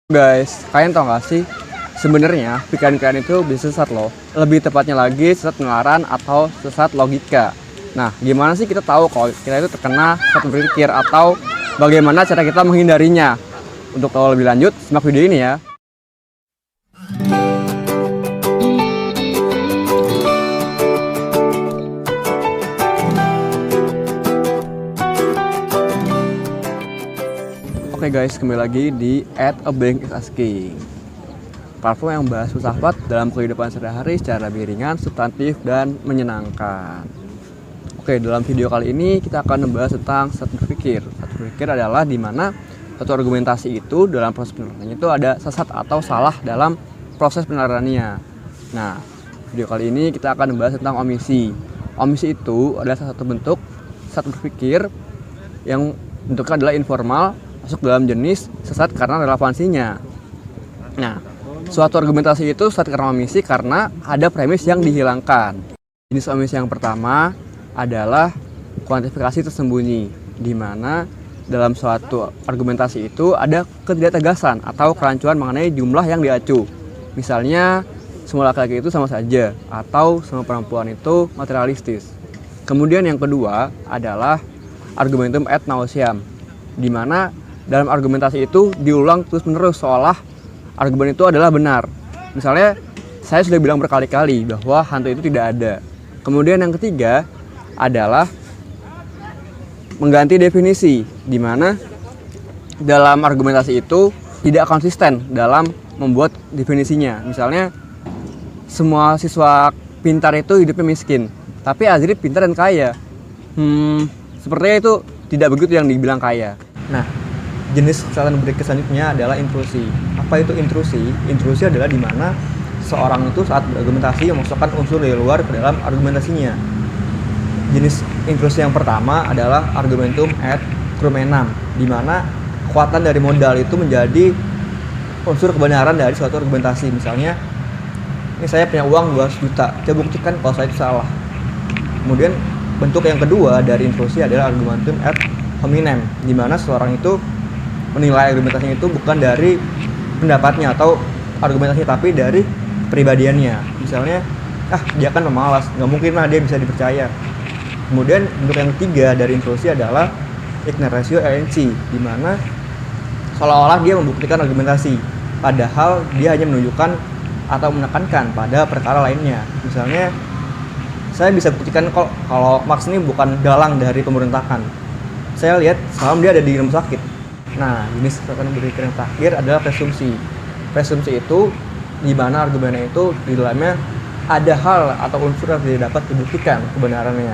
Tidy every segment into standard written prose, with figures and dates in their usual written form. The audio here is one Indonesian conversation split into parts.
Guys, kalian tau gak sih? Sebenarnya pikiran kalian itu bisa sesat loh. Lebih tepatnya lagi sesat penalaran atau sesat logika. Nah, gimana sih kita tahu kalau kita itu terkena sesat berpikir atau bagaimana cara kita menghindarinya? Untuk tahu lebih lanjut, simak video ini ya. Oke guys, kembali lagi di @abangisasking, platform yang membahas filsafat dalam kehidupan sehari-hari secara lebih ringan, substantif, dan menyenangkan. Oke, dalam video kali ini kita akan membahas tentang sesat berpikir. Sesat berpikir adalah di mana suatu argumentasi itu dalam proses penelarannya itu ada sesat atau salah dalam proses penelarannya. Nah, video kali ini kita akan membahas tentang omisi. Omisi itu adalah salah satu bentuk sesat berpikir yang bentuknya adalah informal, masuk dalam jenis sesat karena relevansinya. Nah, suatu argumentasi itu sesat karena omisi karena ada premis yang dihilangkan. Jenis omisi yang pertama adalah kuantifikasi tersembunyi, di mana dalam suatu argumentasi itu ada ketidaktegasan atau kerancuan mengenai jumlah yang diacu. Misalnya, semua laki-laki itu sama saja, atau semua perempuan itu materialistis. Kemudian yang kedua adalah argumentum ad nauseam, di mana dalam argumentasi itu diulang terus-menerus seolah argumen itu adalah benar. Misalnya, saya sudah bilang berkali-kali bahwa hantu itu tidak ada. Kemudian yang ketiga adalah mengganti definisi, di mana dalam argumentasi itu tidak konsisten dalam membuat definisinya. Misalnya, semua siswa pintar itu hidupnya miskin, tapi Azri pintar dan kaya. Sepertinya itu tidak begitu yang dibilang kaya. Nah, jenis kesalahan berpikir selanjutnya adalah intrusi. Apa itu intrusi? Intrusi adalah di mana seorang itu saat berargumentasi memasukkan unsur dari luar ke dalam argumentasinya. Jenis intrusi yang pertama adalah argumentum ad crumenam, di mana kekuatan dari modal itu menjadi unsur kebenaran dari suatu argumentasi. Misalnya, ini saya punya uang 200 juta, saya buktikan kalau saya itu salah. Kemudian bentuk yang kedua dari intrusi adalah argumentum ad hominem, di mana seorang itu menilai argumentasinya itu bukan dari pendapatnya atau argumentasinya, tapi dari kepribadiannya. Misalnya, dia kan pemalas, nggak mungkin lah dia bisa dipercaya. Kemudian bentuk yang ketiga dari intrusi adalah ignoratio elenchi, di mana seolah-olah dia membuktikan argumentasi, padahal dia hanya menunjukkan atau menekankan pada perkara lainnya. Misalnya, saya bisa buktikan kalau Marx ini bukan dalang dari pemberontakan. Saya lihat semalam dia ada di rumah sakit. Nah, jenis kesalahan berpikir yang terakhir adalah presumsi. Presumsi itu di mana argumennya itu di dalamnya ada hal atau unsur yang tidak dapat dibuktikan kebenarannya.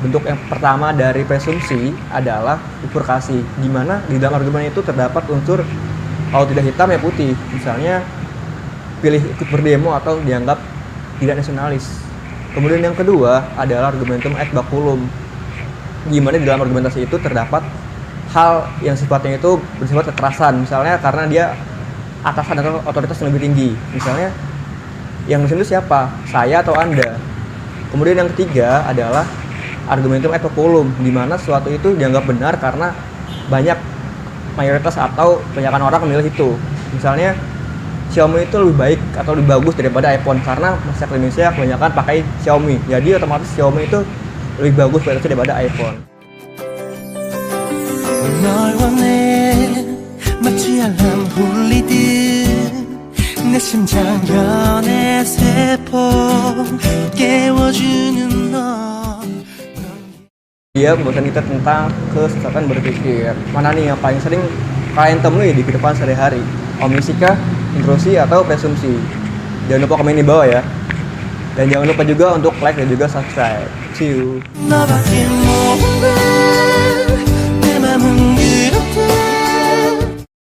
Bentuk yang pertama dari presumsi adalah bifurkasi, di mana di dalam argumen itu terdapat unsur kalau tidak hitam ya putih. Misalnya, pilih ikut berdemo atau dianggap tidak nasionalis. Kemudian yang kedua adalah argumentum ad baculum, di mana di dalam argumentasi itu terdapat hal yang sifatnya itu bersifat kekerasan, misalnya karena dia atasan atau otoritas yang lebih tinggi. Misalnya, yang di sini siapa? Saya atau Anda? Kemudian yang ketiga adalah argumentum ad populum, di mana sesuatu itu dianggap benar karena banyak mayoritas atau kebanyakan orang memilih itu. Misalnya, Xiaomi itu lebih baik atau lebih bagus daripada iPhone karena masyarakat Indonesia kebanyakan pakai Xiaomi. Jadi otomatis Xiaomi itu lebih bagus daripada iPhone. 널 원해 마치 알람 울리듯 내 심장 연애 세포 깨워주는 너. Dia membahasakan kita tentang kesesatan berpikir. Mana nih yang paling sering kalian temui di kehidupan sehari-hari? Omisi kah, intrusi, atau presumsi? Jangan lupa komen di bawah ya. Dan jangan lupa juga untuk like dan juga subscribe. See you.